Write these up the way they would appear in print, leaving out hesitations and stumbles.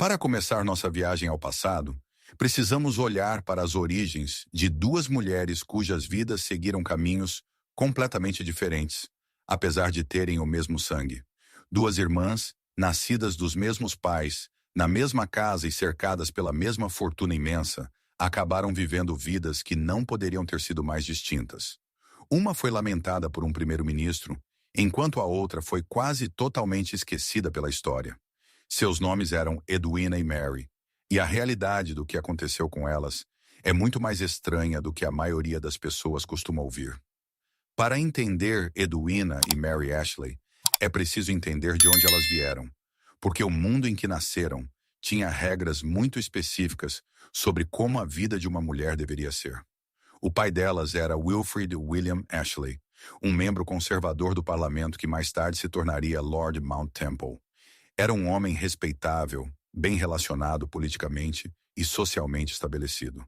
Para começar nossa viagem ao passado, precisamos olhar para as origens de duas mulheres cujas vidas seguiram caminhos completamente diferentes, apesar de terem o mesmo sangue. Duas irmãs, nascidas dos mesmos pais, na mesma casa e cercadas pela mesma fortuna imensa, acabaram vivendo vidas que não poderiam ter sido mais distintas. Uma foi lamentada por um primeiro-ministro, enquanto a outra foi quase totalmente esquecida pela história. Seus nomes eram Edwina e Mary, e a realidade do que aconteceu com elas é muito mais estranha do que a maioria das pessoas costuma ouvir. Para entender Edwina e Mary Ashley, é preciso entender de onde elas vieram, porque o mundo em que nasceram tinha regras muito específicas sobre como a vida de uma mulher deveria ser. O pai delas era Wilfrid William Ashley, um membro conservador do parlamento que mais tarde se tornaria Lord Mount Temple. Era um homem respeitável, bem relacionado politicamente e socialmente estabelecido.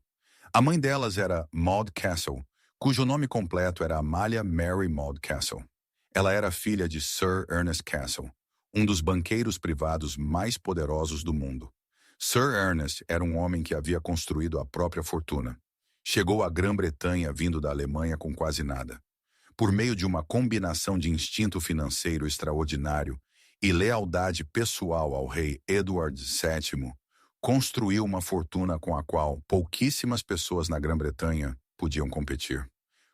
A mãe delas era Maud Castle, cujo nome completo era Amália Mary Maud Castle. Ela era filha de Sir Ernest Castle, um dos banqueiros privados mais poderosos do mundo. Sir Ernest era um homem que havia construído a própria fortuna. Chegou à Grã-Bretanha vindo da Alemanha com quase nada. Por meio de uma combinação de instinto financeiro extraordinário e lealdade pessoal ao rei Edward VII, construiu uma fortuna com a qual pouquíssimas pessoas na Grã-Bretanha podiam competir.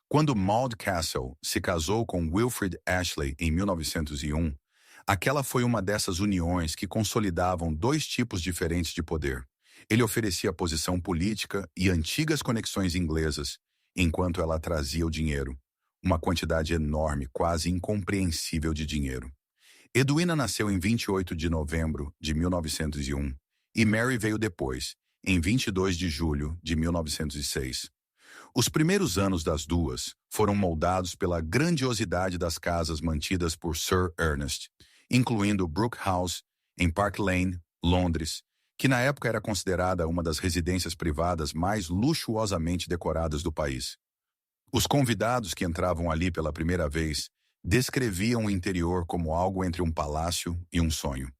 Quando Maud Castle se casou com Wilfrid Ashley em 1901, aquela foi uma dessas uniões que consolidavam dois tipos diferentes de poder. Ele oferecia posição política e antigas conexões inglesas, enquanto ela trazia o dinheiro, uma quantidade enorme, quase incompreensível de dinheiro. Edwina nasceu em 28 de novembro de 1901 e Mary veio depois, em 22 de julho de 1906. Os primeiros anos das duas foram moldados pela grandiosidade das casas mantidas por Sir Ernest, incluindo Brooke House, em Park Lane, Londres, que na época era considerada uma das residências privadas mais luxuosamente decoradas do país. Os convidados que entravam ali pela primeira vez descreviam o interior como algo entre um palácio e um sonho.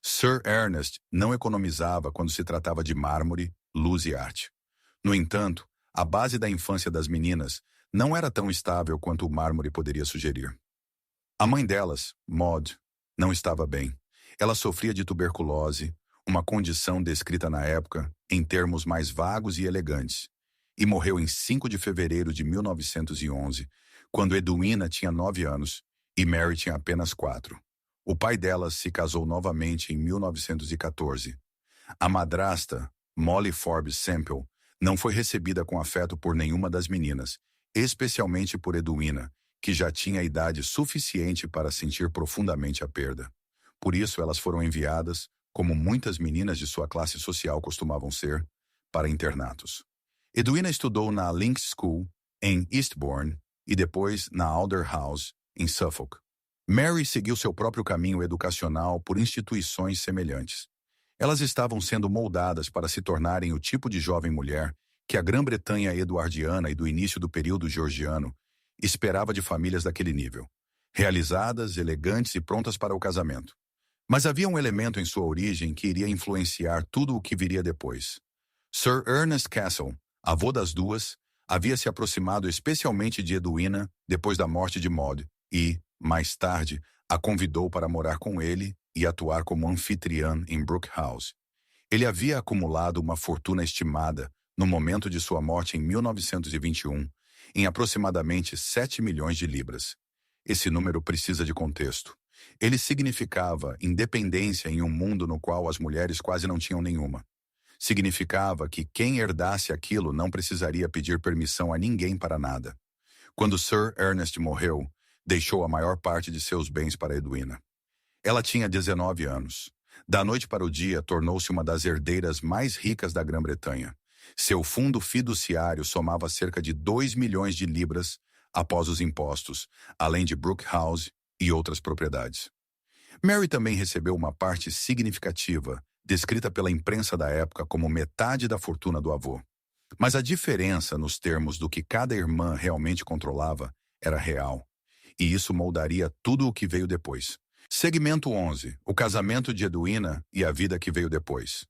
Sir Ernest não economizava quando se tratava de mármore, luz e arte. No entanto, a base da infância das meninas não era tão estável quanto o mármore poderia sugerir. A mãe delas, Maud, não estava bem. Ela sofria de tuberculose, uma condição descrita na época em termos mais vagos e elegantes, e morreu em 5 de fevereiro de 1911, quando Edwina tinha 9 anos e Mary tinha apenas 4. O pai delas se casou novamente em 1914. A madrasta, Molly Forbes Semple, não foi recebida com afeto por nenhuma das meninas, especialmente por Edwina, que já tinha idade suficiente para sentir profundamente a perda. Por isso, elas foram enviadas, como muitas meninas de sua classe social costumavam ser, para internatos. Edwina estudou na Links School, em Eastbourne, e depois na Alder House, em Suffolk. Mary seguiu seu próprio caminho educacional por instituições semelhantes. Elas estavam sendo moldadas para se tornarem o tipo de jovem mulher que a Grã-Bretanha eduardiana e do início do período georgiano esperava de famílias daquele nível, realizadas, elegantes e prontas para o casamento. Mas havia um elemento em sua origem que iria influenciar tudo o que viria depois. Sir Ernest Castle, avô das duas, havia se aproximado especialmente de Edwina depois da morte de Maud e, mais tarde, a convidou para morar com ele e atuar como anfitriã em Brooke House. Ele havia acumulado uma fortuna estimada, no momento de sua morte em 1921, em aproximadamente 7 milhões de libras. Esse número precisa de contexto. Ele significava independência em um mundo no qual as mulheres quase não tinham nenhuma. Significava que quem herdasse aquilo não precisaria pedir permissão a ninguém para nada. Quando Sir Ernest morreu, deixou a maior parte de seus bens para Edwina. Ela tinha 19 anos. Da noite para o dia, tornou-se uma das herdeiras mais ricas da Grã-Bretanha. Seu fundo fiduciário somava cerca de 2 milhões de libras após os impostos, além de Brooke House e outras propriedades. Mary também recebeu uma parte significativa, descrita pela imprensa da época como metade da fortuna do avô. Mas a diferença nos termos do que cada irmã realmente controlava era real, e isso moldaria tudo o que veio depois. Segmento 11. O casamento de Edwina e a vida que veio depois.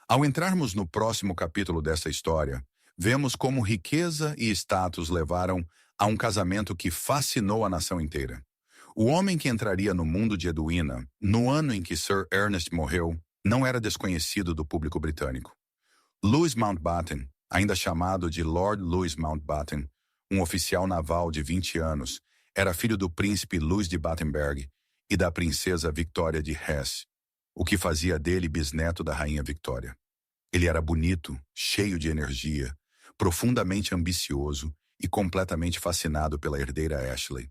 Ao entrarmos no próximo capítulo dessa história, vemos como riqueza e status levaram a um casamento que fascinou a nação inteira. O homem que entraria no mundo de Edwina, no ano em que Sir Ernest morreu, não era desconhecido do público britânico. Louis Mountbatten, ainda chamado de Lord Louis Mountbatten, um oficial naval de 20 anos, era filho do príncipe Louis de Battenberg e da princesa Victoria de Hesse, o que fazia dele bisneto da rainha Victoria. Ele era bonito, cheio de energia, profundamente ambicioso e completamente fascinado pela herdeira Ashley.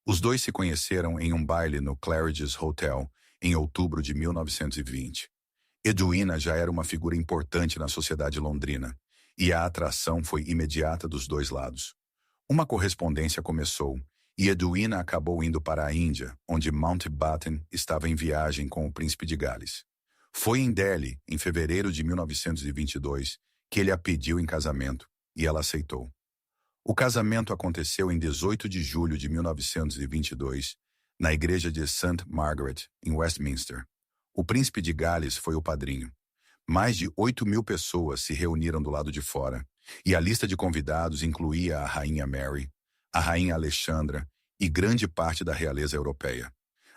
Os dois se conheceram em um baile no Claridge's Hotel em outubro de 1920. Edwina já era uma figura importante na sociedade londrina, e a atração foi imediata dos dois lados. Uma correspondência começou, e Edwina acabou indo para a Índia, onde Mountbatten estava em viagem com o príncipe de Gales. Foi em Delhi, em fevereiro de 1922, que ele a pediu em casamento, e ela aceitou. O casamento aconteceu em 18 de julho de 1922, na igreja de St. Margaret, em Westminster. O príncipe de Gales foi o padrinho. Mais de 8.000 pessoas se reuniram do lado de fora, e a lista de convidados incluía a rainha Mary, a rainha Alexandra e grande parte da realeza europeia.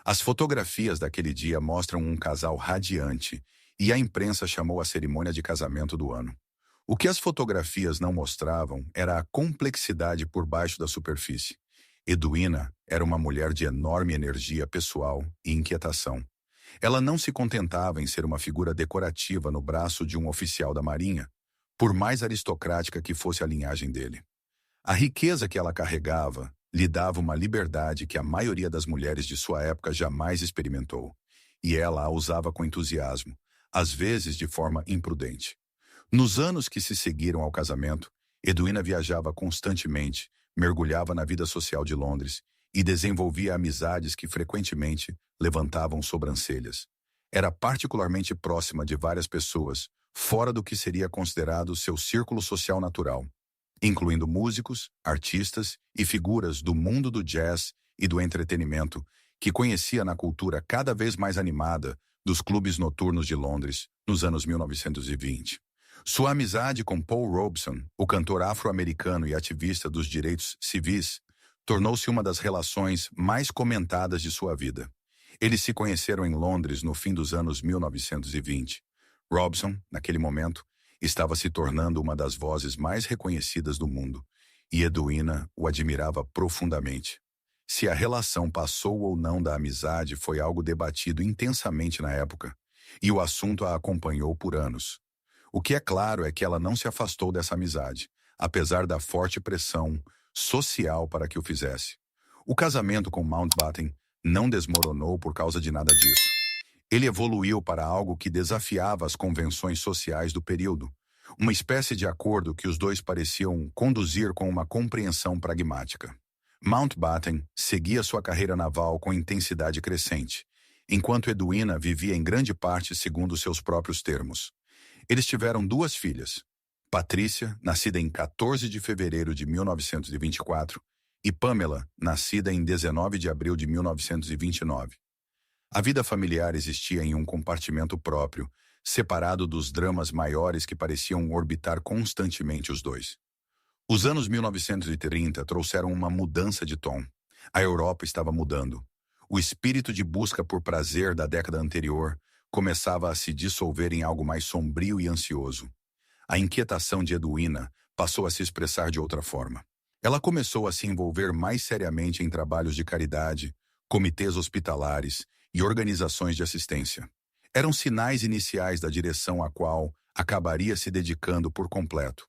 As fotografias daquele dia mostram um casal radiante, e a imprensa chamou a cerimônia de casamento do ano. O que as fotografias não mostravam era a complexidade por baixo da superfície. Edwina era uma mulher de enorme energia pessoal e inquietação. Ela não se contentava em ser uma figura decorativa no braço de um oficial da Marinha, por mais aristocrática que fosse a linhagem dele. A riqueza que ela carregava lhe dava uma liberdade que a maioria das mulheres de sua época jamais experimentou, e ela a usava com entusiasmo, às vezes de forma imprudente. Nos anos que se seguiram ao casamento, Edwina viajava constantemente, mergulhava na vida social de Londres e desenvolvia amizades que frequentemente levantavam sobrancelhas. Era particularmente próxima de várias pessoas, fora do que seria considerado seu círculo social natural, incluindo músicos, artistas e figuras do mundo do jazz e do entretenimento, que conhecia na cultura cada vez mais animada dos clubes noturnos de Londres nos anos 1920. Sua amizade com Paul Robeson, o cantor afro-americano e ativista dos direitos civis, tornou-se uma das relações mais comentadas de sua vida. Eles se conheceram em Londres no fim dos anos 1920. Robeson, naquele momento, estava se tornando uma das vozes mais reconhecidas do mundo, e Edwina o admirava profundamente. Se a relação passou ou não da amizade foi algo debatido intensamente na época, e o assunto a acompanhou por anos. O que é claro é que ela não se afastou dessa amizade, apesar da forte pressão social para que o fizesse. O casamento com Mountbatten não desmoronou por causa de nada disso. Ele evoluiu para algo que desafiava as convenções sociais do período, uma espécie de acordo que os dois pareciam conduzir com uma compreensão pragmática. Mountbatten seguia sua carreira naval com intensidade crescente, enquanto Edwina vivia em grande parte segundo seus próprios termos. Eles tiveram duas filhas, Patrícia, nascida em 14 de fevereiro de 1924, e Pamela, nascida em 19 de abril de 1929. A vida familiar existia em um compartimento próprio, separado dos dramas maiores que pareciam orbitar constantemente os dois. Os anos 1930 trouxeram uma mudança de tom. A Europa estava mudando. O espírito de busca por prazer da década anterior começava a se dissolver em algo mais sombrio e ansioso. A inquietação de Edwina passou a se expressar de outra forma. Ela começou a se envolver mais seriamente em trabalhos de caridade, comitês hospitalares e organizações de assistência. Eram sinais iniciais da direção a qual acabaria se dedicando por completo.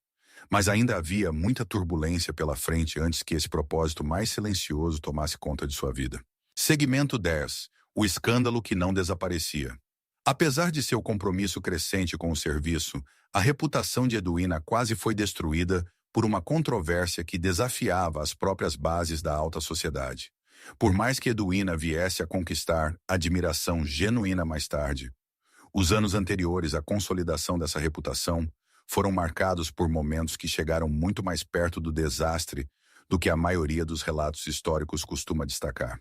Mas ainda havia muita turbulência pela frente antes que esse propósito mais silencioso tomasse conta de sua vida. Segmento 10. O escândalo que não desaparecia. Apesar de seu compromisso crescente com o serviço, a reputação de Edwina quase foi destruída por uma controvérsia que desafiava as próprias bases da alta sociedade. Por mais que Edwina viesse a conquistar admiração genuína mais tarde, os anos anteriores à consolidação dessa reputação foram marcados por momentos que chegaram muito mais perto do desastre do que a maioria dos relatos históricos costuma destacar.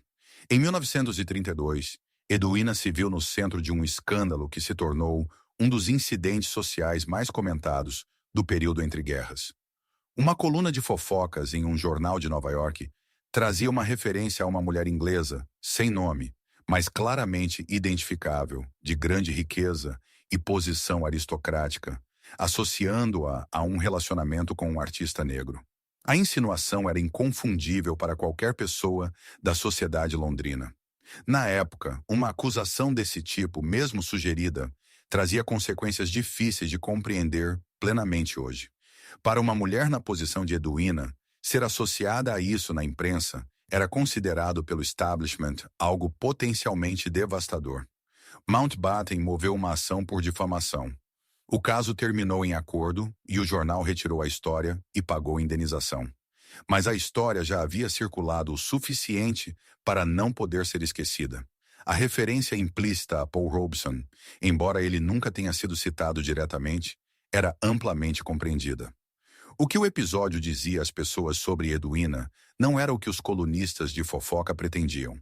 Em 1932, Edwina se viu no centro de um escândalo que se tornou um dos incidentes sociais mais comentados do período entre guerras. Uma coluna de fofocas em um jornal de Nova York trazia uma referência a uma mulher inglesa, sem nome, mas claramente identificável, de grande riqueza e posição aristocrática, associando-a a um relacionamento com um artista negro. A insinuação era inconfundível para qualquer pessoa da sociedade londrina. Na época, uma acusação desse tipo, mesmo sugerida, trazia consequências difíceis de compreender plenamente hoje. Para uma mulher na posição de Edwina, ser associada a isso na imprensa era considerado pelo establishment algo potencialmente devastador. Mountbatten moveu uma ação por difamação. O caso terminou em acordo e o jornal retirou a história e pagou indenização. Mas a história já havia circulado o suficiente para não poder ser esquecida. A referência implícita a Paul Robeson, embora ele nunca tenha sido citado diretamente, era amplamente compreendida. O que o episódio dizia às pessoas sobre Edwina não era o que os colunistas de fofoca pretendiam.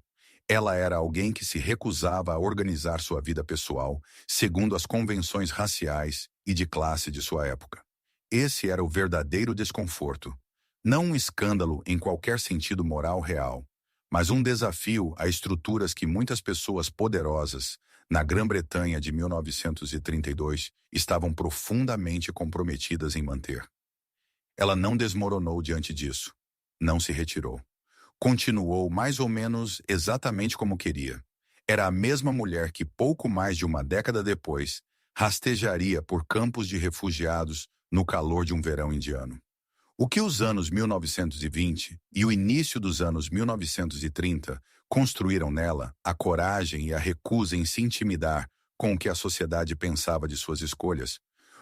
Ela era alguém que se recusava a organizar sua vida pessoal segundo as convenções raciais e de classe de sua época. Esse era o verdadeiro desconforto. Não um escândalo em qualquer sentido moral real, mas um desafio a estruturas que muitas pessoas poderosas, na Grã-Bretanha de 1932, estavam profundamente comprometidas em manter. Ela não desmoronou diante disso. Não se retirou. Continuou mais ou menos exatamente como queria. Era a mesma mulher que, pouco mais de uma década depois, rastejaria por campos de refugiados no calor de um verão indiano. O que os anos 1920 e o início dos anos 1930 construíram nela, a coragem e a recusa em se intimidar com o que a sociedade pensava de suas escolhas,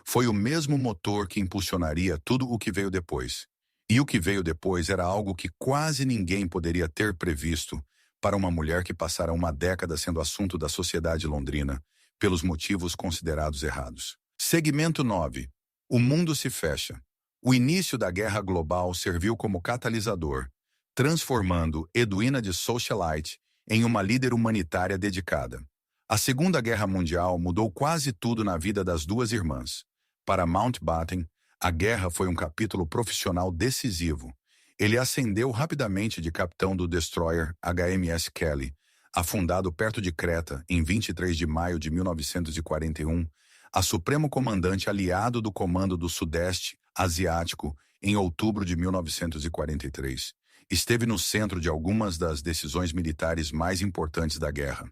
foi o mesmo motor que impulsionaria tudo o que veio depois. E o que veio depois era algo que quase ninguém poderia ter previsto para uma mulher que passara uma década sendo assunto da sociedade londrina, pelos motivos considerados errados. Segmento 9. O mundo se fecha. O início da guerra global serviu como catalisador, transformando Edwina de socialite em uma líder humanitária dedicada. A Segunda Guerra Mundial mudou quase tudo na vida das duas irmãs. Para Mountbatten, a guerra foi um capítulo profissional decisivo. Ele ascendeu rapidamente de capitão do destroyer HMS Kelly, afundado perto de Creta em 23 de maio de 1941, a supremo comandante aliado do Comando do Sudeste Asiático em outubro de 1943. Esteve no centro de algumas das decisões militares mais importantes da guerra.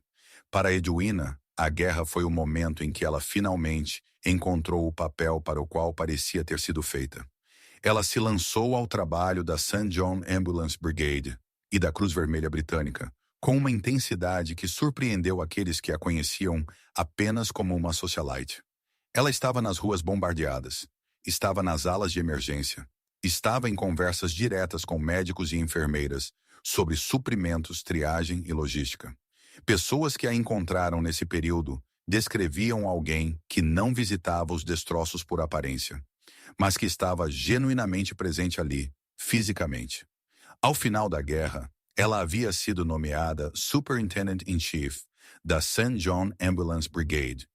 Para Edwina, a guerra foi o momento em que ela finalmente encontrou o papel para o qual parecia ter sido feita. Ela se lançou ao trabalho da St. John Ambulance Brigade e da Cruz Vermelha Britânica, com uma intensidade que surpreendeu aqueles que a conheciam apenas como uma socialite. Ela estava nas ruas bombardeadas, estava nas alas de emergência, estava em conversas diretas com médicos e enfermeiras sobre suprimentos, triagem e logística. Pessoas que a encontraram nesse período descreviam alguém que não visitava os destroços por aparência, mas que estava genuinamente presente ali, fisicamente. Ao final da guerra, ela havia sido nomeada Superintendent-in-Chief da St. John Ambulance Brigade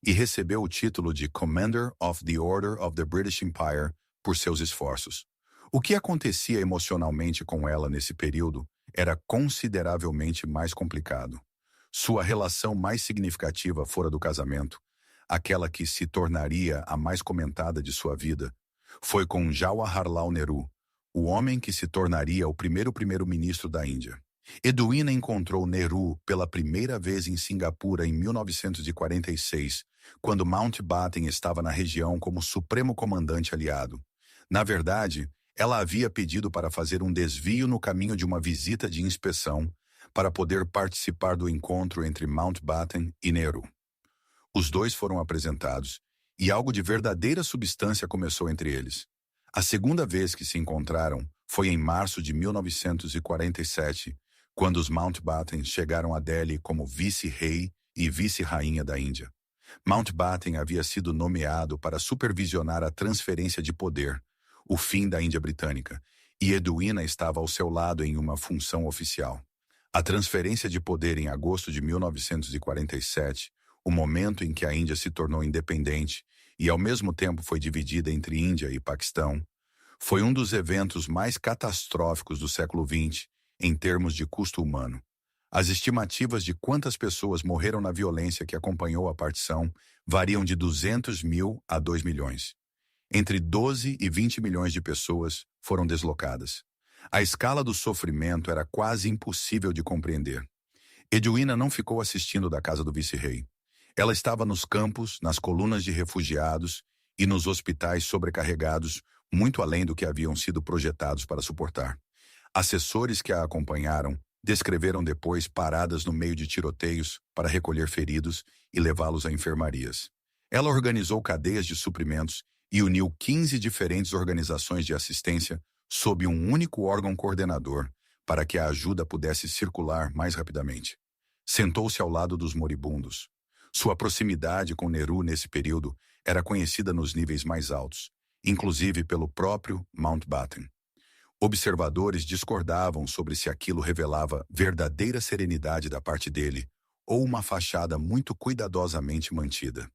e recebeu o título de Commander of the Order of the British Empire por seus esforços. O que acontecia emocionalmente com ela nesse período era consideravelmente mais complicado. Sua relação mais significativa fora do casamento, aquela que se tornaria a mais comentada de sua vida, foi com Jawaharlal Nehru, o homem que se tornaria o primeiro-ministro da Índia. Edwina encontrou Nehru pela primeira vez em Singapura em 1946, quando Mountbatten estava na região como supremo comandante aliado. Na verdade, ela havia pedido para fazer um desvio no caminho de uma visita de inspeção para poder participar do encontro entre Mountbatten e Nehru. Os dois foram apresentados, e algo de verdadeira substância começou entre eles. A segunda vez que se encontraram foi em março de 1947, quando os Mountbatten chegaram a Delhi como vice-rei e vice-rainha da Índia. Mountbatten havia sido nomeado para supervisionar a transferência de poder, o fim da Índia Britânica, e Edwina estava ao seu lado em uma função oficial. A transferência de poder em agosto de 1947, o momento em que a Índia se tornou independente e ao mesmo tempo foi dividida entre Índia e Paquistão, foi um dos eventos mais catastróficos do século XX em termos de custo humano. As estimativas de quantas pessoas morreram na violência que acompanhou a partição variam de 200 mil a 2 milhões. Entre 12 e 20 milhões de pessoas foram deslocadas. A escala do sofrimento era quase impossível de compreender. Edwina não ficou assistindo da casa do vice-rei. Ela estava nos campos, nas colunas de refugiados e nos hospitais sobrecarregados, muito além do que haviam sido projetados para suportar. Assessores que a acompanharam descreveram depois paradas no meio de tiroteios para recolher feridos e levá-los a enfermarias. Ela organizou cadeias de suprimentos e uniu 15 diferentes organizações de assistência sob um único órgão coordenador para que a ajuda pudesse circular mais rapidamente. Sentou-se ao lado dos moribundos. Sua proximidade com Nehru nesse período era conhecida nos níveis mais altos, inclusive pelo próprio Mountbatten. Observadores discordavam sobre se aquilo revelava verdadeira serenidade da parte dele ou uma fachada muito cuidadosamente mantida.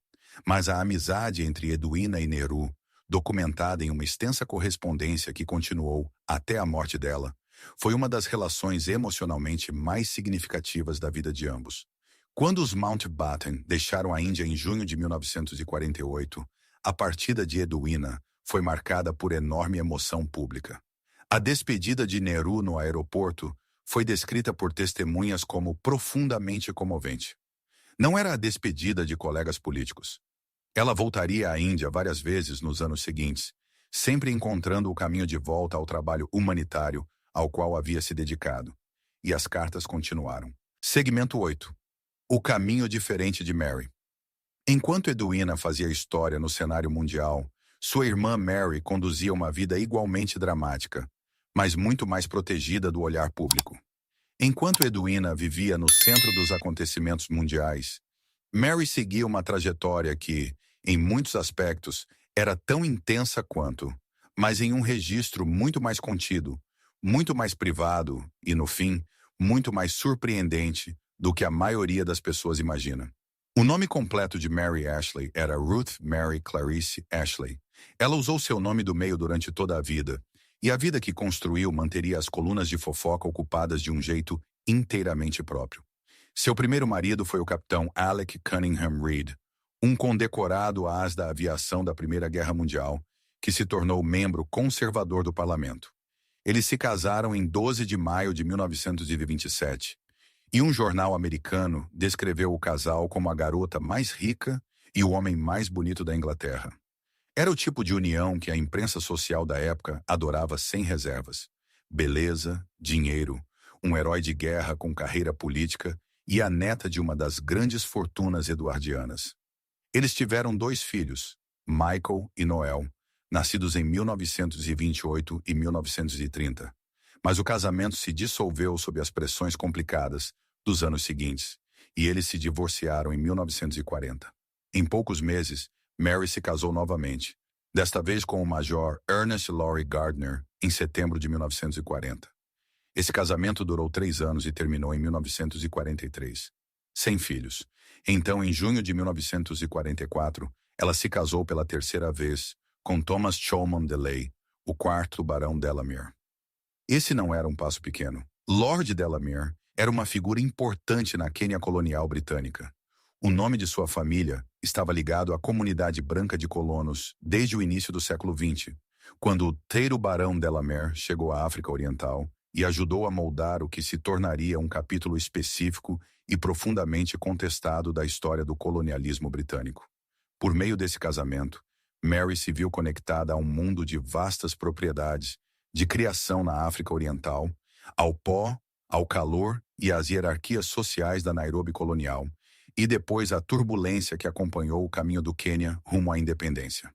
Mas a amizade entre Edwina e Nehru, documentada em uma extensa correspondência que continuou até a morte dela, foi uma das relações emocionalmente mais significativas da vida de ambos. Quando os Mountbatten deixaram a Índia em junho de 1948, a partida de Edwina foi marcada por enorme emoção pública. A despedida de Nehru no aeroporto foi descrita por testemunhas como profundamente comovente. Não era a despedida de colegas políticos. Ela voltaria à Índia várias vezes nos anos seguintes, sempre encontrando o caminho de volta ao trabalho humanitário ao qual havia se dedicado. E as cartas continuaram. Segmento 8. O caminho diferente de Mary. Enquanto Edwina fazia história no cenário mundial, sua irmã Mary conduzia uma vida igualmente dramática, mas muito mais protegida do olhar público. Enquanto Edwina vivia no centro dos acontecimentos mundiais, Mary seguia uma trajetória que, em muitos aspectos, era tão intensa quanto, mas em um registro muito mais contido, muito mais privado e, no fim, muito mais surpreendente do que a maioria das pessoas imagina. O nome completo de Mary Ashley era Ruth Mary Clarice Ashley. Ela usou seu nome do meio durante toda a vida, e a vida que construiu manteria as colunas de fofoca ocupadas de um jeito inteiramente próprio. Seu primeiro marido foi o capitão Alec Cunningham Reed, um condecorado ás da aviação da Primeira Guerra Mundial, que se tornou membro conservador do parlamento. Eles se casaram em 12 de maio de 1927, e um jornal americano descreveu o casal como a garota mais rica e o homem mais bonito da Inglaterra. Era o tipo de união que a imprensa social da época adorava sem reservas. Beleza, dinheiro, um herói de guerra com carreira política e a neta de uma das grandes fortunas eduardianas. Eles tiveram 2 filhos, Michael e Noel, nascidos em 1928 e 1930. Mas o casamento se dissolveu sob as pressões complicadas dos anos seguintes, e eles se divorciaram em 1940. Em poucos meses, Mary se casou novamente, desta vez com o major Ernest Laurie Gardner, em setembro de 1940. Esse casamento durou 3 anos e terminou em 1943. Sem filhos. Então, em junho de 1944, ela se casou pela 3ª vez com Thomas Cholmondeley DeLay, o 4º Barão Delamere. Esse não era um passo pequeno. Lord Delamere era uma figura importante na Quênia colonial britânica. O nome de sua família estava ligado à comunidade branca de colonos desde o início do século XX, quando o 3º Barão Delamere chegou à África Oriental e ajudou a moldar o que se tornaria um capítulo específico e profundamente contestado da história do colonialismo britânico. Por meio desse casamento, Mary se viu conectada a um mundo de vastas propriedades, de criação na África Oriental, ao pó, ao calor e às hierarquias sociais da Nairobi colonial, e depois a turbulência que acompanhou o caminho do Quênia rumo à independência.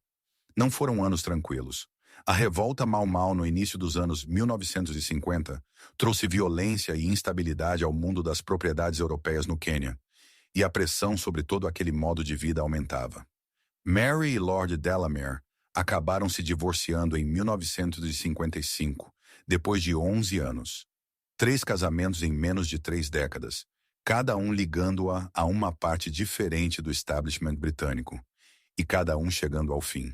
Não foram anos tranquilos. A revolta Mau Mau no início dos anos 1950 trouxe violência e instabilidade ao mundo das propriedades europeias no Quênia, e a pressão sobre todo aquele modo de vida aumentava. Mary e Lord Delamere acabaram se divorciando em 1955, depois de 11 anos. 3 casamentos em menos de 3 décadas, cada um ligando-a a uma parte diferente do establishment britânico, e cada um chegando ao fim.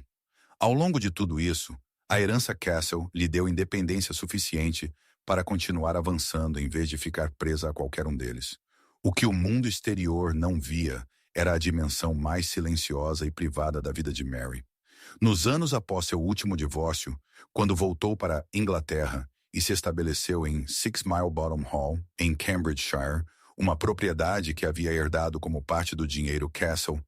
Ao longo de tudo isso, a herança Castle lhe deu independência suficiente para continuar avançando em vez de ficar presa a qualquer um deles. O que o mundo exterior não via era a dimensão mais silenciosa e privada da vida de Mary. Nos anos após seu último divórcio, quando voltou para a Inglaterra e se estabeleceu em Six Mile Bottom Hall, em Cambridgeshire, uma propriedade que havia herdado como parte do dinheiro Castle,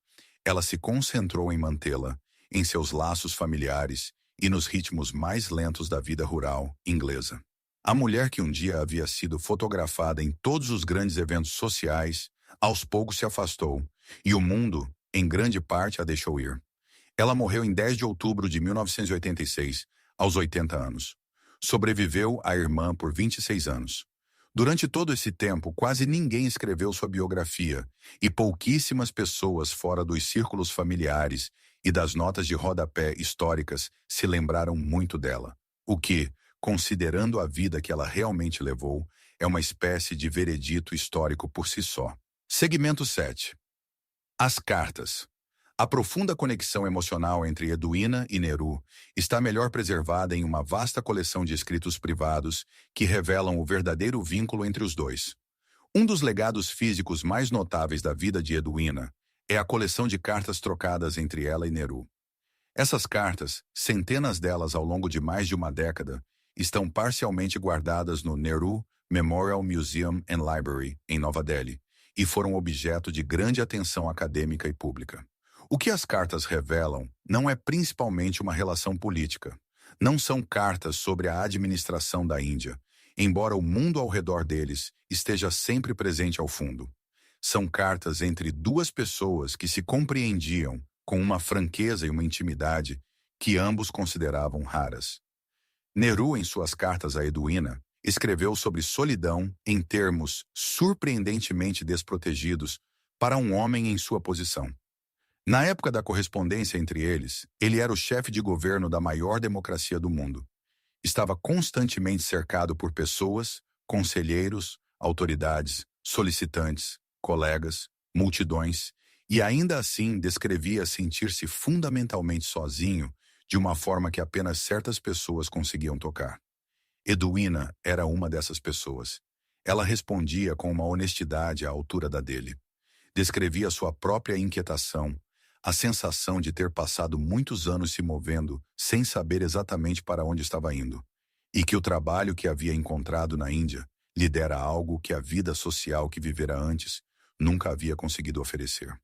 ela se concentrou em mantê-la em seus laços familiares e nos ritmos mais lentos da vida rural inglesa. A mulher que um dia havia sido fotografada em todos os grandes eventos sociais, aos poucos se afastou, e o mundo, em grande parte, a deixou ir. Ela morreu em 10 de outubro de 1986, aos 80 anos. Sobreviveu à irmã por 26 anos. Durante todo esse tempo, quase ninguém escreveu sua biografia, e pouquíssimas pessoas fora dos círculos familiares e das notas de rodapé históricas se lembraram muito dela, o que, considerando a vida que ela realmente levou, é uma espécie de veredito histórico por si só. Segmento 7. As cartas. A profunda conexão emocional entre Edwina e Nehru está melhor preservada em uma vasta coleção de escritos privados que revelam o verdadeiro vínculo entre os dois. Um dos legados físicos mais notáveis da vida de Edwina é a coleção de cartas trocadas entre ela e Nehru. Essas cartas, centenas delas ao longo de mais de uma década, estão parcialmente guardadas no Nehru Memorial Museum and Library, em Nova Delhi, e foram objeto de grande atenção acadêmica e pública. O que as cartas revelam não é principalmente uma relação política. Não são cartas sobre a administração da Índia, embora o mundo ao redor deles esteja sempre presente ao fundo. São cartas entre duas pessoas que se compreendiam com uma franqueza e uma intimidade que ambos consideravam raras. Nehru, em suas cartas a Edwina, escreveu sobre solidão em termos surpreendentemente desprotegidos para um homem em sua posição. Na época da correspondência entre eles, ele era o chefe de governo da maior democracia do mundo. Estava constantemente cercado por pessoas, conselheiros, autoridades, solicitantes, colegas, multidões, e ainda assim descrevia sentir-se fundamentalmente sozinho de uma forma que apenas certas pessoas conseguiam tocar. Edwina era uma dessas pessoas. Ela respondia com uma honestidade à altura da dele. Descrevia sua própria inquietação, a sensação de ter passado muitos anos se movendo sem saber exatamente para onde estava indo, e que o trabalho que havia encontrado na Índia lhe dera algo que a vida social que vivera antes nunca havia conseguido oferecer.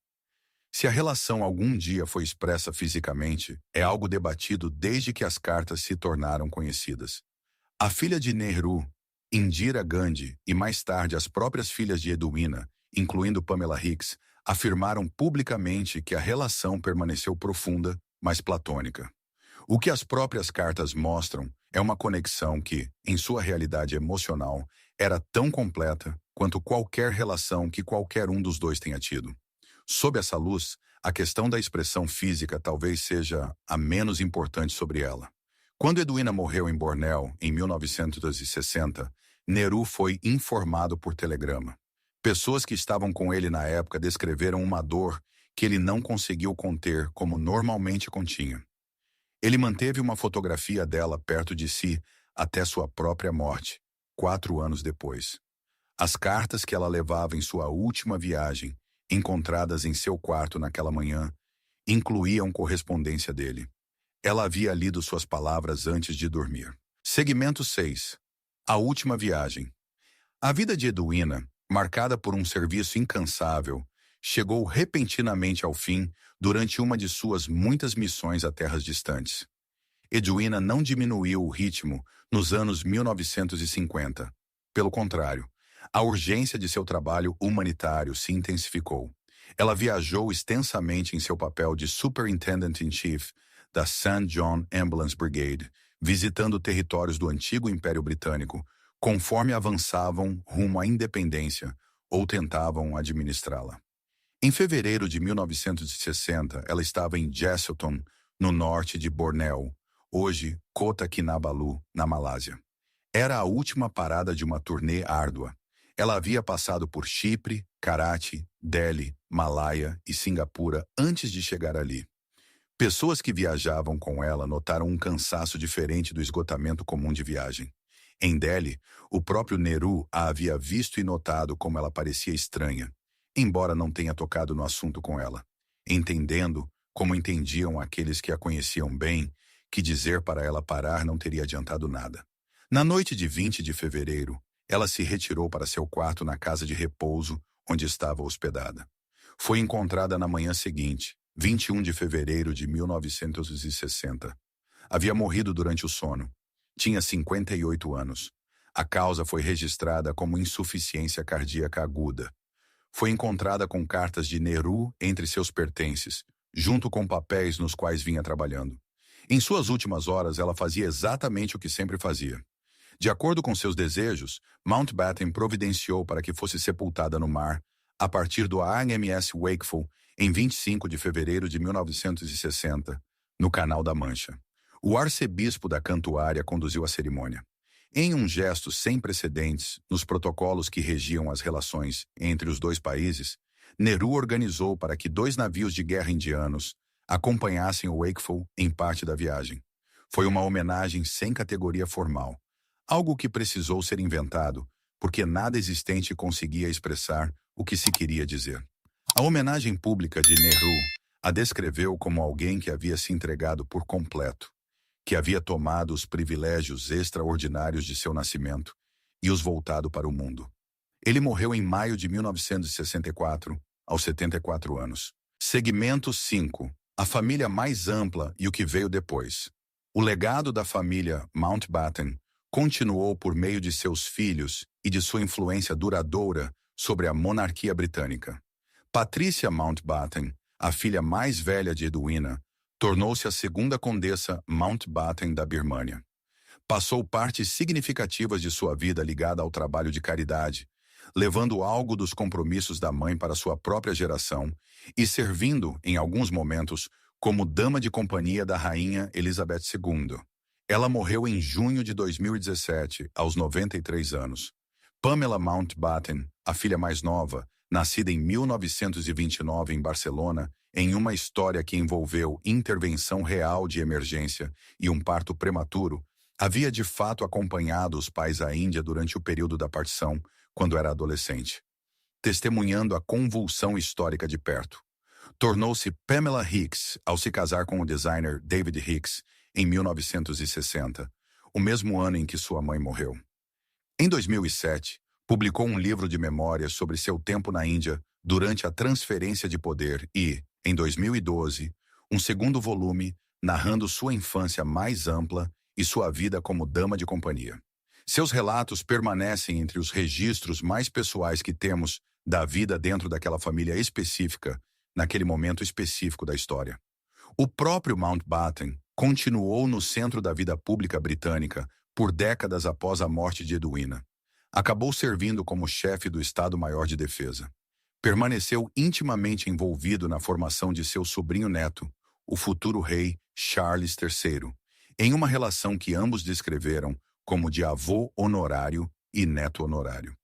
Se a relação algum dia foi expressa fisicamente, é algo debatido desde que as cartas se tornaram conhecidas. A filha de Nehru, Indira Gandhi, e mais tarde as próprias filhas de Edwina, incluindo Pamela Hicks, afirmaram publicamente que a relação permaneceu profunda, mas platônica. O que as próprias cartas mostram é uma conexão que, em sua realidade emocional, era tão completa quanto qualquer relação que qualquer um dos dois tenha tido. Sob essa luz, a questão da expressão física talvez seja a menos importante sobre ela. Quando Edwina morreu em Bornéu, em 1960, Nehru foi informado por telegrama. Pessoas que estavam com ele na época descreveram uma dor que ele não conseguiu conter como normalmente continha. Ele manteve uma fotografia dela perto de si até sua própria morte, 4 anos depois. As cartas que ela levava em sua última viagem, encontradas em seu quarto naquela manhã, incluíam correspondência dele. Ela havia lido suas palavras antes de dormir. Segmento 6. A última viagem. A vida de Edwina, marcada por um serviço incansável, chegou repentinamente ao fim durante uma de suas muitas missões a terras distantes. Edwina não diminuiu o ritmo nos anos 1950. Pelo contrário, a urgência de seu trabalho humanitário se intensificou. Ela viajou extensamente em seu papel de Superintendent-in-Chief da St. John Ambulance Brigade, visitando territórios do antigo Império Britânico, conforme avançavam rumo à independência ou tentavam administrá-la. Em fevereiro de 1960, ela estava em Jesselton, no norte de Bornéu, hoje Kota Kinabalu, na Malásia. Era a última parada de uma turnê árdua. Ela havia passado por Chipre, Karachi, Delhi, Malaya e Singapura antes de chegar ali. Pessoas que viajavam com ela notaram um cansaço diferente do esgotamento comum de viagem. Em Delhi, o próprio Nehru a havia visto e notado como ela parecia estranha, embora não tenha tocado no assunto com ela, entendendo, como entendiam aqueles que a conheciam bem, que dizer para ela parar não teria adiantado nada. Na noite de 20 de fevereiro, ela se retirou para seu quarto na casa de repouso onde estava hospedada. Foi encontrada na manhã seguinte, 21 de fevereiro de 1960. Havia morrido durante o sono. Tinha 58 anos. A causa foi registrada como insuficiência cardíaca aguda. Foi encontrada com cartas de Nehru entre seus pertences, junto com papéis nos quais vinha trabalhando. Em suas últimas horas, ela fazia exatamente o que sempre fazia. De acordo com seus desejos, Mountbatten providenciou para que fosse sepultada no mar, a partir do HMS Wakeful, em 25 de fevereiro de 1960, no Canal da Mancha. O arcebispo da Cantuária conduziu a cerimônia. Em um gesto sem precedentes nos protocolos que regiam as relações entre os dois países, Nehru organizou para que 2 navios de guerra indianos acompanhassem o Wakeful em parte da viagem. Foi uma homenagem sem categoria formal, algo que precisou ser inventado, porque nada existente conseguia expressar o que se queria dizer. A homenagem pública de Nehru a descreveu como alguém que havia se entregado por completo, que havia tomado os privilégios extraordinários de seu nascimento e os voltado para o mundo. Ele morreu em maio de 1964, aos 74 anos. Segmento 5. A família mais ampla e o que veio depois. O legado da família Mountbatten continuou por meio de seus filhos e de sua influência duradoura sobre a monarquia britânica. Patricia Mountbatten, a filha mais velha de Edwina, tornou-se a segunda condessa Mountbatten da Birmânia. Passou partes significativas de sua vida ligada ao trabalho de caridade, levando algo dos compromissos da mãe para sua própria geração e servindo, em alguns momentos, como dama de companhia da rainha Elizabeth II. Ela morreu em junho de 2017, aos 93 anos. Pamela Mountbatten, a filha mais nova, nascida em 1929 em Barcelona, em uma história que envolveu intervenção real de emergência e um parto prematuro, havia de fato acompanhado os pais à Índia durante o período da partição, quando era adolescente, testemunhando a convulsão histórica de perto. Tornou-se Pamela Hicks ao se casar com o designer David Hicks em 1960, o mesmo ano em que sua mãe morreu. Em 2007, publicou um livro de memórias sobre seu tempo na Índia durante a transferência de poder e, em 2012, um segundo volume narrando sua infância mais ampla e sua vida como dama de companhia. Seus relatos permanecem entre os registros mais pessoais que temos da vida dentro daquela família específica, naquele momento específico da história. O próprio Mountbatten continuou no centro da vida pública britânica por décadas após a morte de Edwina. Acabou servindo como chefe do Estado-Maior de Defesa. Permaneceu intimamente envolvido na formação de seu sobrinho-neto, o futuro rei Charles III, em uma relação que ambos descreveram como de avô honorário e neto honorário.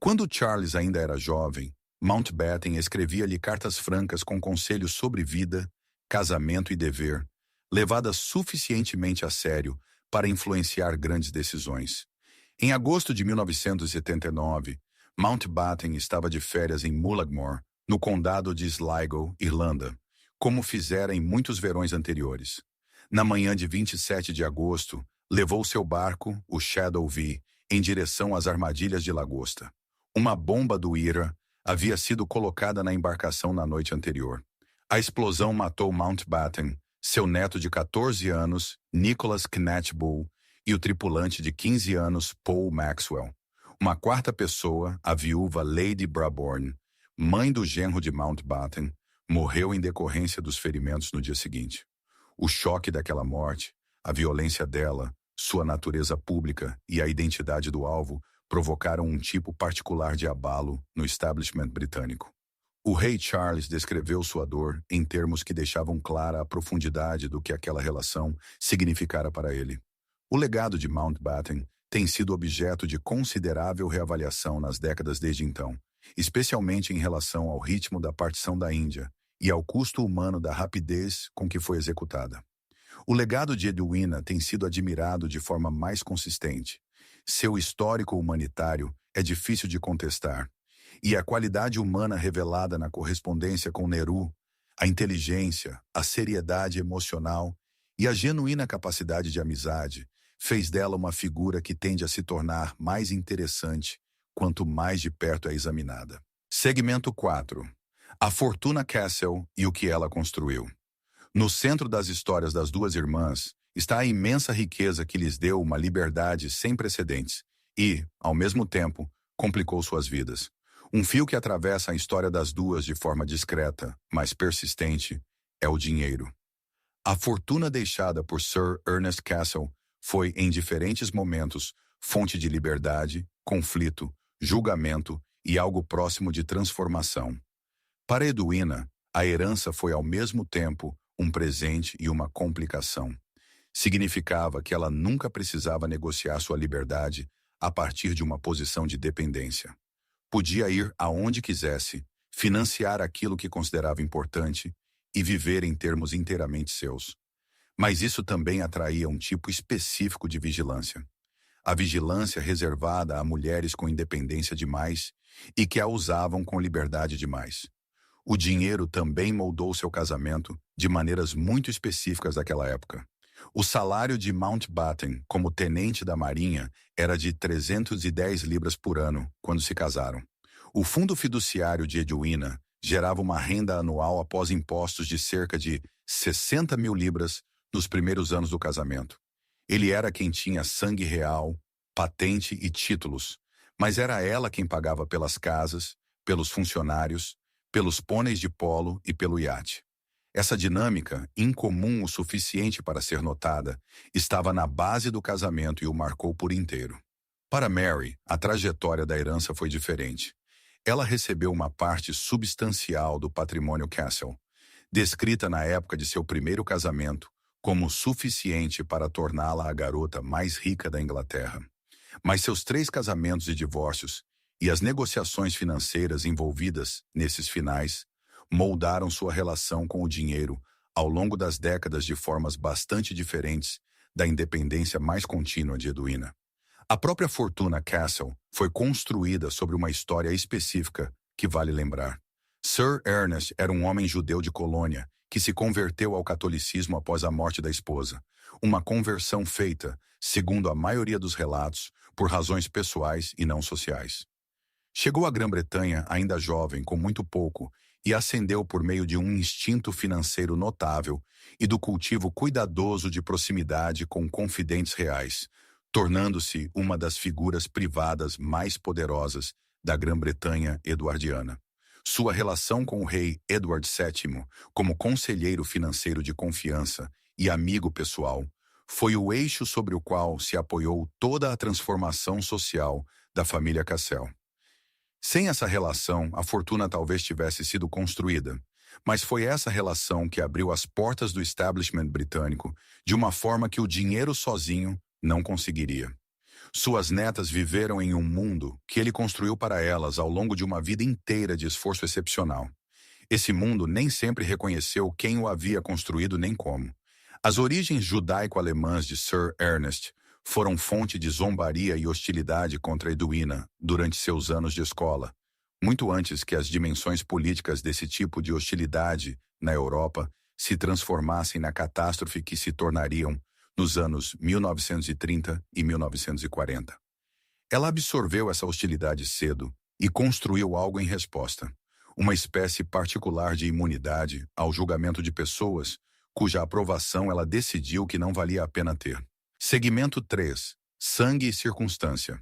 Quando Charles ainda era jovem, Mountbatten escrevia-lhe cartas francas com conselhos sobre vida, casamento e dever, levadas suficientemente a sério para influenciar grandes decisões. Em agosto de 1979, Mountbatten estava de férias em Mullaghmore, no condado de Sligo, Irlanda, como fizera em muitos verões anteriores. Na manhã de 27 de agosto, levou seu barco, o Shadow V, em direção às armadilhas de lagosta. Uma bomba do IRA havia sido colocada na embarcação na noite anterior. A explosão matou Mountbatten, seu neto de 14 anos, Nicholas Knatchbull, e o tripulante de 15 anos, Paul Maxwell. Uma quarta pessoa, a viúva Lady Brabourne, mãe do genro de Mountbatten, morreu em decorrência dos ferimentos no dia seguinte. O choque daquela morte, a violência dela, sua natureza pública e a identidade do alvo provocaram um tipo particular de abalo no establishment britânico. O rei Charles descreveu sua dor em termos que deixavam clara a profundidade do que aquela relação significara para ele. O legado de Mountbatten tem sido objeto de considerável reavaliação nas décadas desde então, especialmente em relação ao ritmo da partição da Índia e ao custo humano da rapidez com que foi executada. O legado de Edwina tem sido admirado de forma mais consistente. Seu histórico humanitário é difícil de contestar, e a qualidade humana revelada na correspondência com Nehru, a inteligência, a seriedade emocional e a genuína capacidade de amizade fez dela uma figura que tende a se tornar mais interessante quanto mais de perto é examinada. Segmento 4. A Fortuna Castle e o que ela construiu. No centro das histórias das duas irmãs está a imensa riqueza que lhes deu uma liberdade sem precedentes e, ao mesmo tempo, complicou suas vidas. Um fio que atravessa a história das duas de forma discreta, mas persistente, é o dinheiro. A fortuna deixada por Sir Ernest Cassel foi, em diferentes momentos, fonte de liberdade, conflito, julgamento e algo próximo de transformação. Para Edwina, a herança foi ao mesmo tempo um presente e uma complicação. Significava que ela nunca precisava negociar sua liberdade a partir de uma posição de dependência. Podia ir aonde quisesse, financiar aquilo que considerava importante e viver em termos inteiramente seus. Mas isso também atraía um tipo específico de vigilância. A vigilância reservada a mulheres com independência demais e que a usavam com liberdade demais. O dinheiro também moldou seu casamento de maneiras muito específicas daquela época. O salário de Mountbatten como tenente da Marinha era de 310 libras por ano quando se casaram. O fundo fiduciário de Edwina gerava uma renda anual após impostos de cerca de 60 mil libras nos primeiros anos do casamento. Ele era quem tinha sangue real, patente e títulos, mas era ela quem pagava pelas casas, pelos funcionários, pelos pôneis de polo e pelo iate. Essa dinâmica, incomum o suficiente para ser notada, estava na base do casamento e o marcou por inteiro. Para Mary, a trajetória da herança foi diferente. Ela recebeu uma parte substancial do patrimônio Castle, descrita na época de seu primeiro casamento como suficiente para torná-la a garota mais rica da Inglaterra. Mas seus 3 casamentos e divórcios e as negociações financeiras envolvidas nesses finais moldaram sua relação com o dinheiro ao longo das décadas de formas bastante diferentes da independência mais contínua de Edwina. A própria Fortuna Castle foi construída sobre uma história específica que vale lembrar. Sir Ernest era um homem judeu de colônia que se converteu ao catolicismo após a morte da esposa. Uma conversão feita, segundo a maioria dos relatos, por razões pessoais e não sociais. Chegou à Grã-Bretanha ainda jovem, com muito pouco, e ascendeu por meio de um instinto financeiro notável e do cultivo cuidadoso de proximidade com confidentes reais, tornando-se uma das figuras privadas mais poderosas da Grã-Bretanha eduardiana. Sua relação com o rei Edward VII, como conselheiro financeiro de confiança e amigo pessoal, foi o eixo sobre o qual se apoiou toda a transformação social da família Cassel. Sem essa relação, a fortuna talvez tivesse sido construída, mas foi essa relação que abriu as portas do establishment britânico de uma forma que o dinheiro sozinho não conseguiria. Suas netas viveram em um mundo que ele construiu para elas ao longo de uma vida inteira de esforço excepcional. Esse mundo nem sempre reconheceu quem o havia construído nem como. As origens judaico-alemãs de Sir Ernest foram fonte de zombaria e hostilidade contra Edwina durante seus anos de escola, muito antes que as dimensões políticas desse tipo de hostilidade na Europa se transformassem na catástrofe que se tornariam nos anos 1930 e 1940. Ela absorveu essa hostilidade cedo e construiu algo em resposta, uma espécie particular de imunidade ao julgamento de pessoas cuja aprovação ela decidiu que não valia a pena ter. Segmento 3. Sangue e circunstância.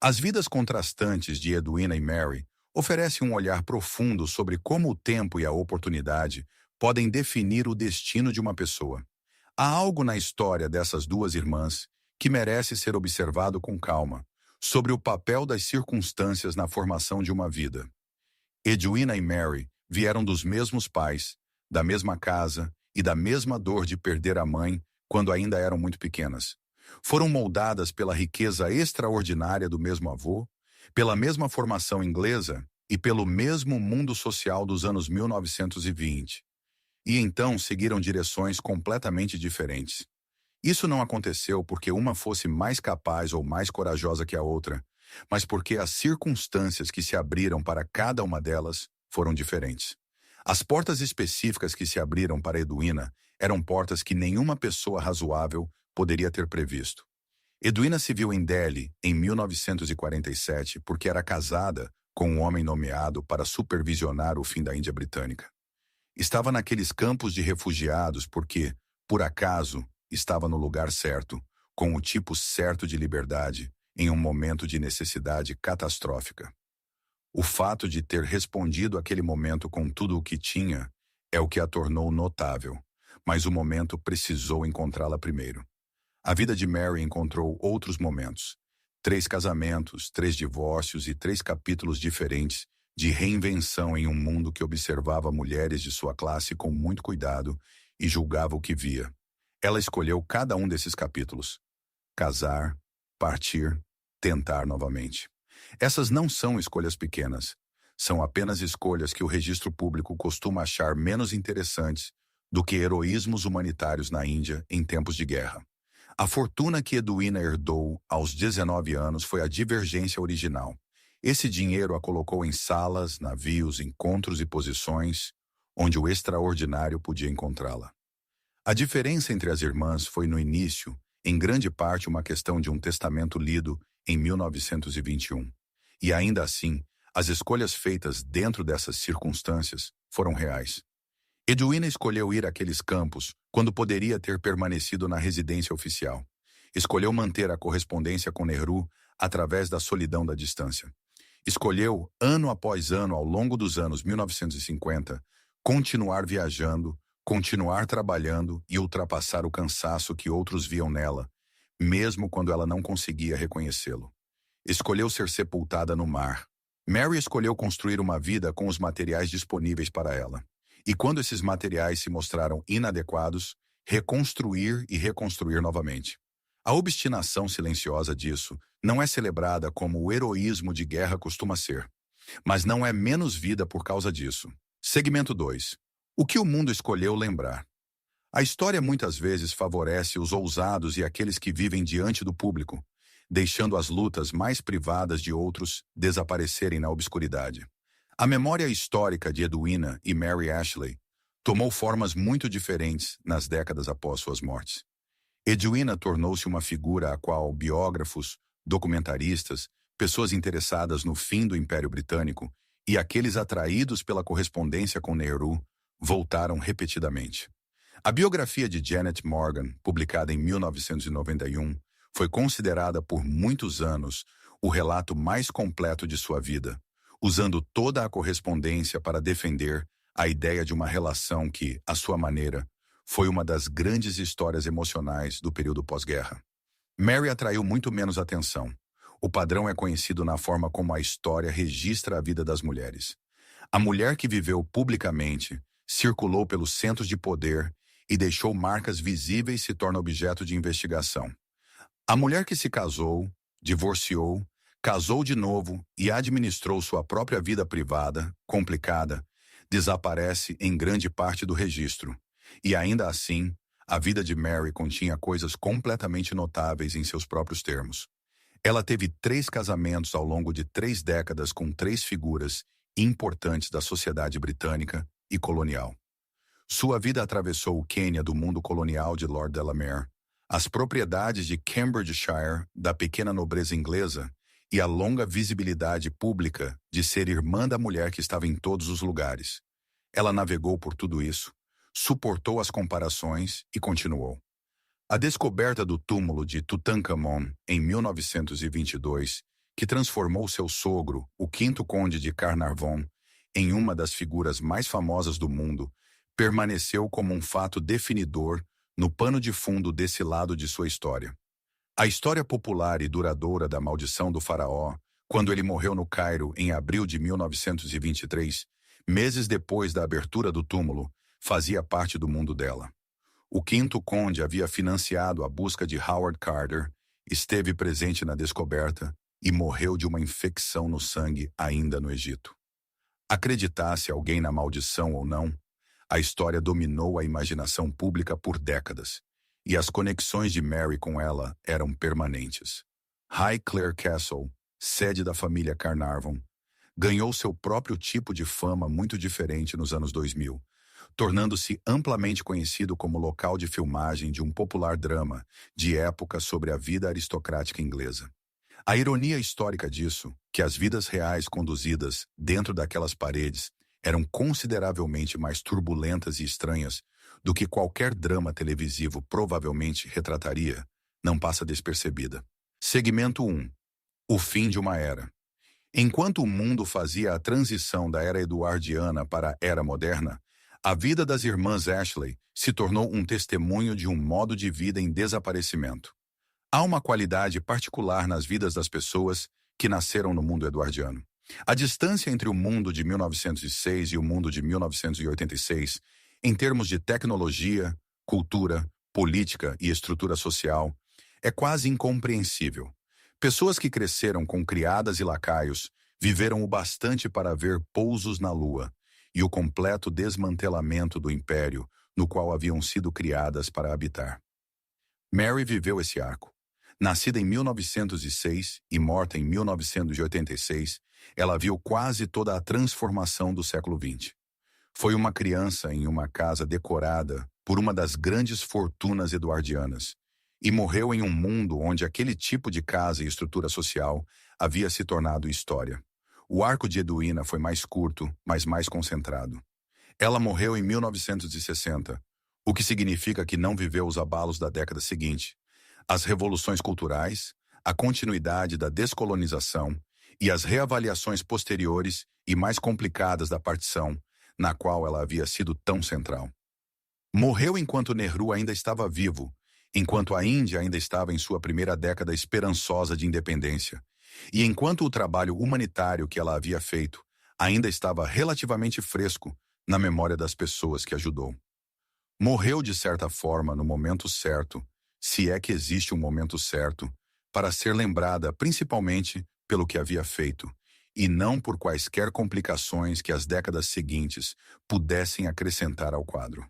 As vidas contrastantes de Edwina e Mary oferecem um olhar profundo sobre como o tempo e a oportunidade podem definir o destino de uma pessoa. Há algo na história dessas duas irmãs que merece ser observado com calma, sobre o papel das circunstâncias na formação de uma vida. Edwina e Mary vieram dos mesmos pais, da mesma casa e da mesma dor de perder a mãe quando ainda eram muito pequenas. Foram moldadas pela riqueza extraordinária do mesmo avô, pela mesma formação inglesa e pelo mesmo mundo social dos anos 1920. E então seguiram direções completamente diferentes. Isso não aconteceu porque uma fosse mais capaz ou mais corajosa que a outra, mas porque as circunstâncias que se abriram para cada uma delas foram diferentes. As portas específicas que se abriram para Edwina eram portas que nenhuma pessoa razoável poderia ter previsto. Edwina se viu em Delhi em 1947 porque era casada com um homem nomeado para supervisionar o fim da Índia Britânica. Estava naqueles campos de refugiados porque, por acaso, estava no lugar certo, com o tipo certo de liberdade, em um momento de necessidade catastrófica. O fato de ter respondido àquele momento com tudo o que tinha é o que a tornou notável, mas o momento precisou encontrá-la primeiro. A vida de Mary encontrou outros momentos. 3 casamentos, 3 divórcios e 3 capítulos diferentes de reinvenção em um mundo que observava mulheres de sua classe com muito cuidado e julgava o que via. Ela escolheu cada um desses capítulos. Casar, partir, tentar novamente. Essas não são escolhas pequenas. São apenas escolhas que o registro público costuma achar menos interessantes do que heroísmos humanitários na Índia em tempos de guerra. A fortuna que Edwina herdou aos 19 anos foi a divergência original. Esse dinheiro a colocou em salas, navios, encontros e posições onde o extraordinário podia encontrá-la. A diferença entre as irmãs foi, no início, em grande parte uma questão de um testamento lido em 1921. E ainda assim, as escolhas feitas dentro dessas circunstâncias foram reais. Edwina escolheu ir àqueles campos quando poderia ter permanecido na residência oficial. Escolheu manter a correspondência com Nehru através da solidão da distância. Escolheu, ano após ano ao longo dos anos 1950, continuar viajando, continuar trabalhando e ultrapassar o cansaço que outros viam nela, mesmo quando ela não conseguia reconhecê-lo. Escolheu ser sepultada no mar. Mary escolheu construir uma vida com os materiais disponíveis para ela. E quando esses materiais se mostraram inadequados, reconstruir e reconstruir novamente. A obstinação silenciosa disso não é celebrada como o heroísmo de guerra costuma ser, mas não é menos vida por causa disso. Segmento 2. O que o mundo escolheu lembrar? A história muitas vezes favorece os ousados e aqueles que vivem diante do público, deixando as lutas mais privadas de outros desaparecerem na obscuridade. A memória histórica de Edwina e Mary Ashley tomou formas muito diferentes nas décadas após suas mortes. Edwina tornou-se uma figura a qual biógrafos, documentaristas, pessoas interessadas no fim do Império Britânico e aqueles atraídos pela correspondência com Nehru voltaram repetidamente. A biografia de Janet Morgan, publicada em 1991, foi considerada por muitos anos o relato mais completo de sua vida, usando toda a correspondência para defender a ideia de uma relação que, à sua maneira, foi uma das grandes histórias emocionais do período pós-guerra. Mary atraiu muito menos atenção. O padrão é conhecido na forma como a história registra a vida das mulheres. A mulher que viveu publicamente, circulou pelos centros de poder e deixou marcas visíveis se torna objeto de investigação. A mulher que se casou, divorciou, casou de novo e administrou sua própria vida privada, complicada, desaparece em grande parte do registro. E ainda assim, a vida de Mary continha coisas completamente notáveis em seus próprios termos. Ela teve 3 casamentos ao longo de 3 décadas com 3 figuras importantes da sociedade britânica e colonial. Sua vida atravessou o Quênia do mundo colonial de Lord Delamere, as propriedades de Cambridgeshire da pequena nobreza inglesa e a longa visibilidade pública de ser irmã da mulher que estava em todos os lugares. Ela navegou por tudo isso, suportou as comparações e continuou. A descoberta do túmulo de Tutankhamon em 1922, que transformou seu sogro, o 5º conde de Carnarvon, em uma das figuras mais famosas do mundo, permaneceu como um fato definidor no pano de fundo desse lado de sua história. A história popular e duradoura da maldição do faraó, quando ele morreu no Cairo em abril de 1923, meses depois da abertura do túmulo, fazia parte do mundo dela. O quinto conde havia financiado a busca de Howard Carter, esteve presente na descoberta e morreu de uma infecção no sangue ainda no Egito. Acreditasse alguém na maldição ou não, a história dominou a imaginação pública por décadas, e as conexões de Mary com ela eram permanentes. Highclere Castle, sede da família Carnarvon, ganhou seu próprio tipo de fama muito diferente nos anos 2000, tornando-se amplamente conhecido como local de filmagem de um popular drama de época sobre a vida aristocrática inglesa. A ironia histórica disso, que as vidas reais conduzidas dentro daquelas paredes eram consideravelmente mais turbulentas e estranhas do que qualquer drama televisivo provavelmente retrataria, não passa despercebida. Segmento 1. O fim de uma era. Enquanto o mundo fazia a transição da era eduardiana para a era moderna, a vida das irmãs Ashley se tornou um testemunho de um modo de vida em desaparecimento. Há uma qualidade particular nas vidas das pessoas que nasceram no mundo eduardiano. A distância entre o mundo de 1906 e o mundo de 1986, em termos de tecnologia, cultura, política e estrutura social, é quase incompreensível. Pessoas que cresceram com criadas e lacaios viveram o bastante para ver pousos na lua e o completo desmantelamento do império no qual haviam sido criadas para habitar. Mary viveu esse arco. Nascida em 1906 e morta em 1986, ela viu quase toda a transformação do século XX. Foi uma criança em uma casa decorada por uma das grandes fortunas eduardianas e morreu em um mundo onde aquele tipo de casa e estrutura social havia se tornado história. O arco de Edwina foi mais curto, mas mais concentrado. Ela morreu em 1960, o que significa que não viveu os abalos da década seguinte, as revoluções culturais, a continuidade da descolonização e as reavaliações posteriores e mais complicadas da partição, na qual ela havia sido tão central. Morreu enquanto Nehru ainda estava vivo, enquanto a Índia ainda estava em sua primeira década esperançosa de independência, e enquanto o trabalho humanitário que ela havia feito ainda estava relativamente fresco na memória das pessoas que ajudou. Morreu de certa forma no momento certo, se é que existe um momento certo, para ser lembrada principalmente pelo que havia feito, e não por quaisquer complicações que as décadas seguintes pudessem acrescentar ao quadro.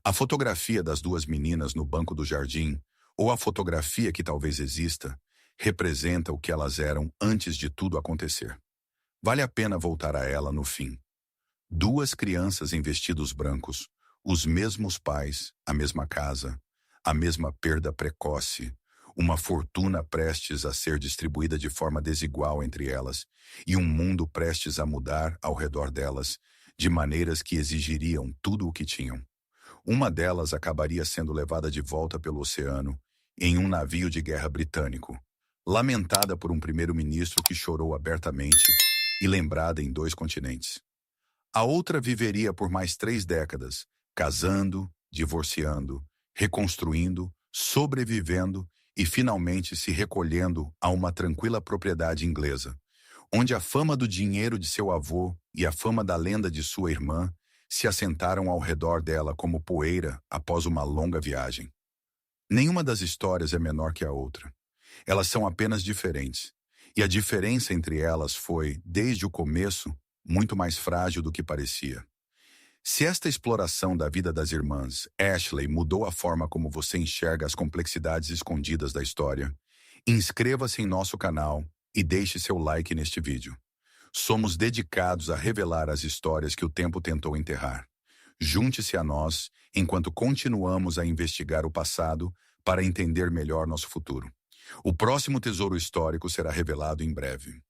A fotografia das duas meninas no banco do jardim, ou a fotografia que talvez exista, representa o que elas eram antes de tudo acontecer. Vale a pena voltar a ela no fim. Duas crianças em vestidos brancos, os mesmos pais, a mesma casa, a mesma perda precoce, uma fortuna prestes a ser distribuída de forma desigual entre elas e um mundo prestes a mudar ao redor delas, de maneiras que exigiriam tudo o que tinham. Uma delas acabaria sendo levada de volta pelo oceano em um navio de guerra britânico, lamentada por um primeiro-ministro que chorou abertamente e lembrada em 2 continentes. A outra viveria por mais 3 décadas, casando, divorciando, reconstruindo, sobrevivendo e finalmente se recolhendo a uma tranquila propriedade inglesa, onde a fama do dinheiro de seu avô e a fama da lenda de sua irmã se assentaram ao redor dela como poeira após uma longa viagem. Nenhuma das histórias é menor que a outra. Elas são apenas diferentes, e a diferença entre elas foi, desde o começo, muito mais frágil do que parecia. Se esta exploração da vida das irmãs Ashley mudou a forma como você enxerga as complexidades escondidas da história, inscreva-se em nosso canal e deixe seu like neste vídeo. Somos dedicados a revelar as histórias que o tempo tentou enterrar. Junte-se a nós enquanto continuamos a investigar o passado para entender melhor nosso futuro. O próximo tesouro histórico será revelado em breve.